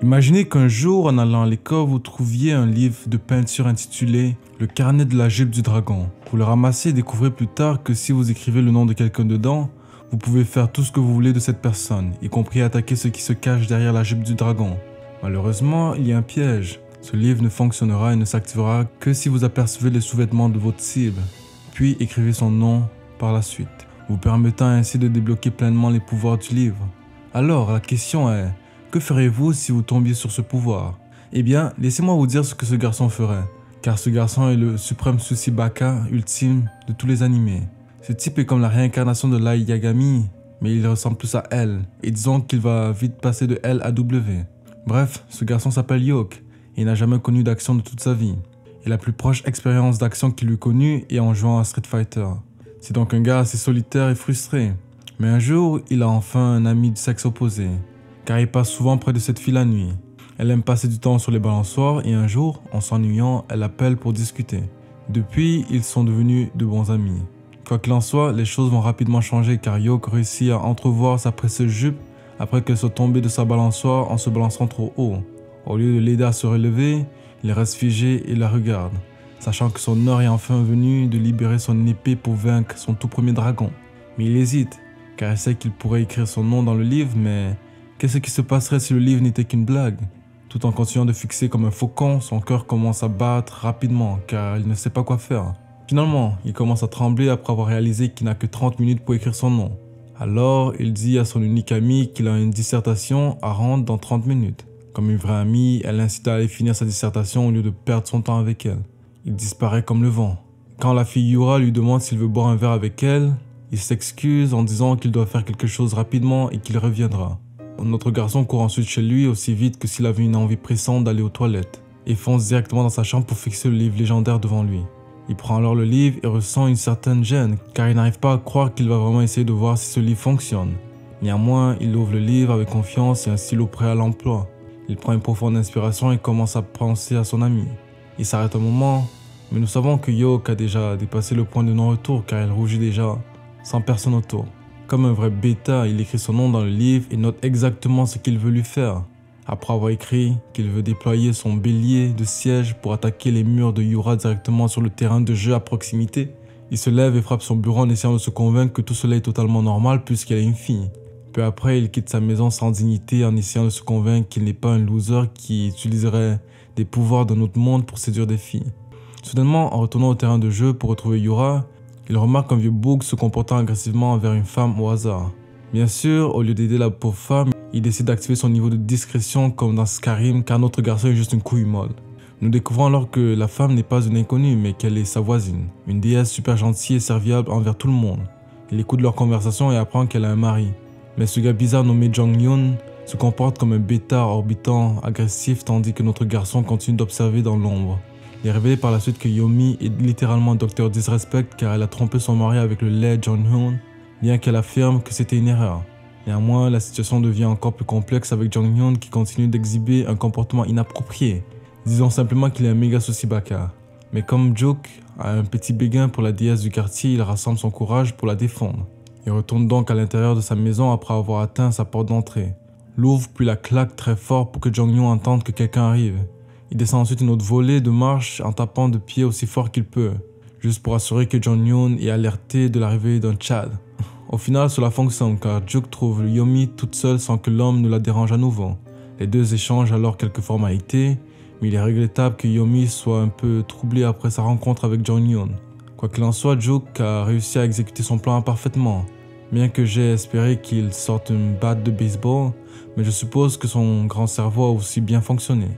Imaginez qu'un jour, en allant à l'école, vous trouviez un livre de peinture intitulé « Le carnet de la jupe du dragon ». Vous le ramassez et découvrez plus tard que si vous écrivez le nom de quelqu'un dedans, vous pouvez faire tout ce que vous voulez de cette personne, y compris attaquer ceux qui se cachent derrière la jupe du dragon. Malheureusement, il y a un piège. Ce livre ne fonctionnera et ne s'activera que si vous apercevez les sous-vêtements de votre cible, puis écrivez son nom par la suite, vous permettant ainsi de débloquer pleinement les pouvoirs du livre. Alors, la question est, que ferez-vous si vous tombiez sur ce pouvoir? Eh bien, laissez-moi vous dire ce que ce garçon ferait, car ce garçon est le suprême Tsuchibaka ultime de tous les animés. Ce type est comme la réincarnation de Light Yagami, mais il ressemble plus à L, et disons qu'il va vite passer de L à W. Bref, ce garçon s'appelle Yoke, et il n'a jamais connu d'action de toute sa vie. Et la plus proche expérience d'action qu'il eut connue est en jouant à Street Fighter. C'est donc un gars assez solitaire et frustré. Mais un jour, il a enfin un ami du sexe opposé, car il passe souvent près de cette fille la nuit. Elle aime passer du temps sur les balançoires et un jour, en s'ennuyant, elle l'appelle pour discuter. Depuis, ils sont devenus de bons amis. Quoi qu'il en soit, les choses vont rapidement changer car Yoke réussit à entrevoir sa précieuse jupe après qu'elle soit tombée de sa balançoire en se balançant trop haut. Au lieu de l'aider à se relever, il reste figé et la regarde, sachant que son heure est enfin venue de libérer son épée pour vaincre son tout premier dragon. Mais il hésite, car il sait qu'il pourrait écrire son nom dans le livre, mais qu'est-ce qui se passerait si le livre n'était qu'une blague? Tout en continuant de fixer comme un faucon, son cœur commence à battre rapidement, car il ne sait pas quoi faire. Finalement, il commence à trembler après avoir réalisé qu'il n'a que 30 minutes pour écrire son nom. Alors, il dit à son unique amie qu'il a une dissertation à rendre dans 30 minutes. Comme une vraie amie, elle l'incite à aller finir sa dissertation au lieu de perdre son temps avec elle. Il disparaît comme le vent. Quand la fille Yura lui demande s'il veut boire un verre avec elle, il s'excuse en disant qu'il doit faire quelque chose rapidement et qu'il reviendra. Notre garçon court ensuite chez lui aussi vite que s'il avait une envie pressante d'aller aux toilettes et fonce directement dans sa chambre pour fixer le livre légendaire devant lui. Il prend alors le livre et ressent une certaine gêne car il n'arrive pas à croire qu'il va vraiment essayer de voir si ce livre fonctionne. Néanmoins, il ouvre le livre avec confiance et un stylo prêt à l'emploi. Il prend une profonde inspiration et commence à penser à son ami. Il s'arrête un moment, mais nous savons que Yoke a déjà dépassé le point de non-retour car il rougit déjà, sans personne autour. Comme un vrai bêta, il écrit son nom dans le livre et note exactement ce qu'il veut lui faire. Après avoir écrit qu'il veut déployer son bélier de siège pour attaquer les murs de Yura directement sur le terrain de jeu à proximité, il se lève et frappe son bureau en essayant de se convaincre que tout cela est totalement normal puisqu'elle est une fille. Peu après, il quitte sa maison sans dignité en essayant de se convaincre qu'il n'est pas un loser qui utiliserait des pouvoirs d'un autre monde pour séduire des filles. Soudainement, en retournant au terrain de jeu pour retrouver Yura, il remarque un vieux bouc se comportant agressivement envers une femme au hasard. Bien sûr, au lieu d'aider la pauvre femme, il décide d'activer son niveau de discrétion comme dans Skyrim car notre garçon est juste une couille molle. Nous découvrons alors que la femme n'est pas une inconnue mais qu'elle est sa voisine, une déesse super gentille et serviable envers tout le monde. Il écoute leur conversation et apprend qu'elle a un mari. Mais ce gars bizarre nommé Jong-Hyun se comporte comme un bêta orbitant agressif tandis que notre garçon continue d'observer dans l'ombre. Il est révélé par la suite que Yomi est littéralement un docteur disrespect car elle a trompé son mari avec le laid Jong-Hyun, bien qu'elle affirme que c'était une erreur. Néanmoins, la situation devient encore plus complexe avec Jong-Hyun qui continue d'exhiber un comportement inapproprié. Disons simplement qu'il est un méga Tsuchibaka. Mais comme Joke a un petit béguin pour la déesse du quartier, il rassemble son courage pour la défendre. Il retourne donc à l'intérieur de sa maison après avoir atteint sa porte d'entrée. L'ouvre puis la claque très fort pour que Jong-Hyun entende que quelqu'un arrive. Il descend ensuite une autre volée de marche en tapant de pied aussi fort qu'il peut, juste pour assurer que Jong-Hyun est alerté de l'arrivée d'un Chad. Au final, cela fonctionne car Juk trouve Yomi toute seule sans que l'homme ne la dérange à nouveau. Les deux échangent alors quelques formalités, mais il est regrettable que Yomi soit un peu troublée après sa rencontre avec Jong-Hyun. Quoi qu'il en soit, Juk a réussi à exécuter son plan parfaitement. Bien que j'ai espéré qu'il sorte une batte de baseball, mais je suppose que son grand cerveau a aussi bien fonctionné.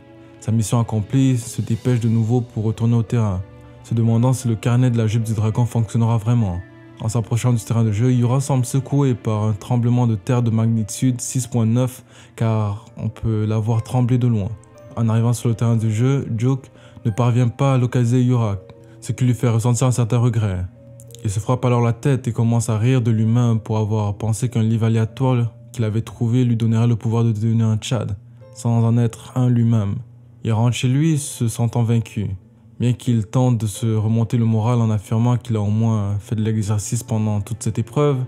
Sa mission accomplie, se dépêche de nouveau pour retourner au terrain, se demandant si le carnet de la jupe du dragon fonctionnera vraiment. En s'approchant du terrain de jeu, Yura semble secoué par un tremblement de terre de magnitude 6.9 car on peut la voir trembler de loin. En arrivant sur le terrain de jeu, Juk ne parvient pas à localiser Yura, ce qui lui fait ressentir un certain regret. Il se frappe alors la tête et commence à rire de lui-même pour avoir pensé qu'un livre aléatoire qu'il avait trouvé lui donnerait le pouvoir de devenir un Chad, sans en être un lui-même. Il rentre chez lui se sentant vaincu, bien qu'il tente de se remonter le moral en affirmant qu'il a au moins fait de l'exercice pendant toute cette épreuve.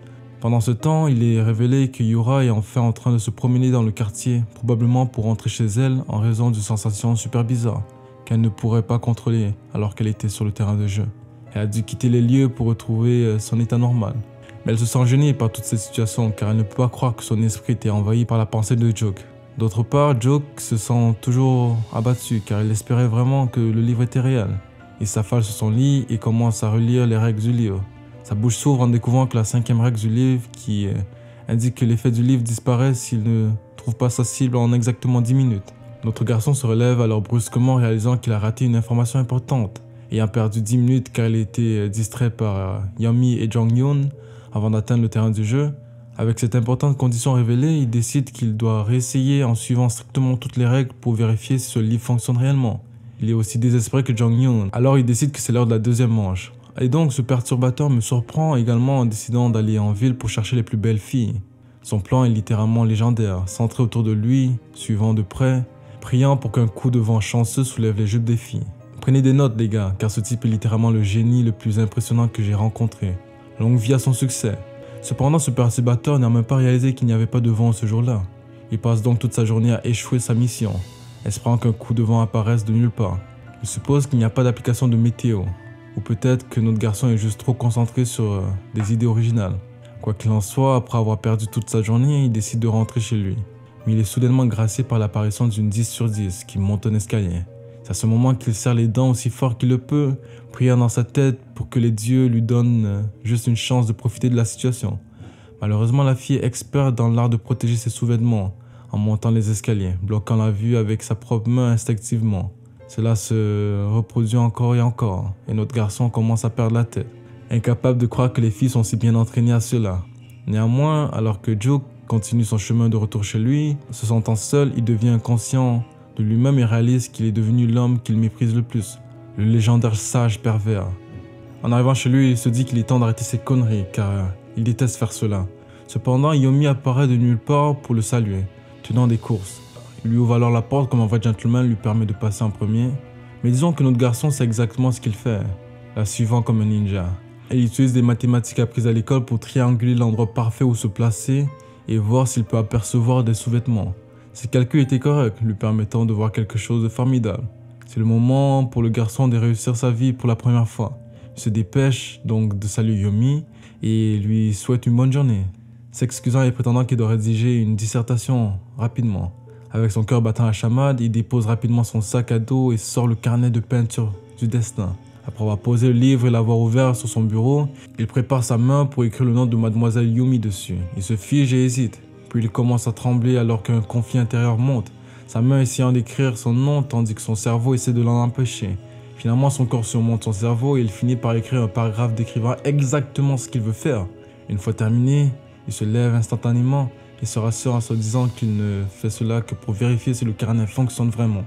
Pendant ce temps, il est révélé que Yura est enfin en train de se promener dans le quartier, probablement pour rentrer chez elle en raison d'une sensation super bizarre qu'elle ne pourrait pas contrôler alors qu'elle était sur le terrain de jeu. Elle a dû quitter les lieux pour retrouver son état normal. Mais elle se sent gênée par toute cette situation car elle ne peut pas croire que son esprit était envahi par la pensée de Joke. D'autre part, Joke se sent toujours abattu car il espérait vraiment que le livre était réel. Il s'affale sur son lit et commence à relire les règles du livre. Sa bouche s'ouvre en découvrant que la 5e règle du livre qui indique que l'effet du livre disparaît s'il ne trouve pas sa cible en exactement 10 minutes. Notre garçon se relève alors brusquement réalisant qu'il a raté une information importante. Ayant perdu 10 minutes car il était distrait par Yomi et Jong-Yoon avant d'atteindre le terrain du jeu, avec cette importante condition révélée, il décide qu'il doit réessayer en suivant strictement toutes les règles pour vérifier si ce livre fonctionne réellement. Il est aussi désespéré que Jong-Yoon, alors il décide que c'est l'heure de la 2e manche. Et donc ce perturbateur me surprend également en décidant d'aller en ville pour chercher les plus belles filles. Son plan est littéralement légendaire, centré autour de lui, suivant de près, priant pour qu'un coup de vent chanceux soulève les jupes des filles. Prenez des notes les gars, car ce type est littéralement le génie le plus impressionnant que j'ai rencontré. Longue vie à son succès. Cependant, ce perturbateur n'a même pas réalisé qu'il n'y avait pas de vent ce jour-là. Il passe donc toute sa journée à échouer sa mission, espérant qu'un coup de vent apparaisse de nulle part. Il suppose qu'il n'y a pas d'application de météo, ou peut-être que notre garçon est juste trop concentré sur des idées originales. Quoi qu'il en soit, après avoir perdu toute sa journée, il décide de rentrer chez lui. Mais il est soudainement gracié par l'apparition d'une 10 sur 10 qui monte un escalier. C'est à ce moment qu'il serre les dents aussi fort qu'il le peut, priant dans sa tête pour que les dieux lui donnent juste une chance de profiter de la situation. Malheureusement, la fille est experte dans l'art de protéger ses sous-vêtements en montant les escaliers, bloquant la vue avec sa propre main instinctivement. Cela se reproduit encore et encore, et notre garçon commence à perdre la tête, incapable de croire que les filles sont si bien entraînées à cela. Néanmoins, alors que Joe continue son chemin de retour chez lui, se sentant seul, il devient inconscient de lui-même et réalise qu'il est devenu l'homme qu'il méprise le plus, le légendaire sage pervers. En arrivant chez lui, il se dit qu'il est temps d'arrêter ses conneries, car il déteste faire cela. Cependant, Yomi apparaît de nulle part pour le saluer, tenant des courses. Il lui ouvre alors la porte comme un vrai gentleman lui permet de passer en premier. Mais disons que notre garçon sait exactement ce qu'il fait, la suivant comme un ninja. Il utilise des mathématiques apprises à l'école pour trianguler l'endroit parfait où se placer et voir s'il peut apercevoir des sous-vêtements. Ses calculs étaient corrects, lui permettant de voir quelque chose de formidable. C'est le moment pour le garçon de réussir sa vie pour la première fois. Il se dépêche donc de saluer Yomi et lui souhaite une bonne journée, s'excusant et prétendant qu'il doit rédiger une dissertation rapidement. Avec son cœur battant à chamade, il dépose rapidement son sac à dos et sort le carnet de peinture du destin. Après avoir posé le livre et l'avoir ouvert sur son bureau, il prépare sa main pour écrire le nom de Mademoiselle Yumi dessus. Il se fige et hésite, puis il commence à trembler alors qu'un conflit intérieur monte, sa main essayant d'écrire son nom tandis que son cerveau essaie de l'en empêcher. Finalement, son corps surmonte son cerveau et il finit par écrire un paragraphe décrivant exactement ce qu'il veut faire. Une fois terminé, il se lève instantanément et se rassure en se disant qu'il ne fait cela que pour vérifier si le carnet fonctionne vraiment.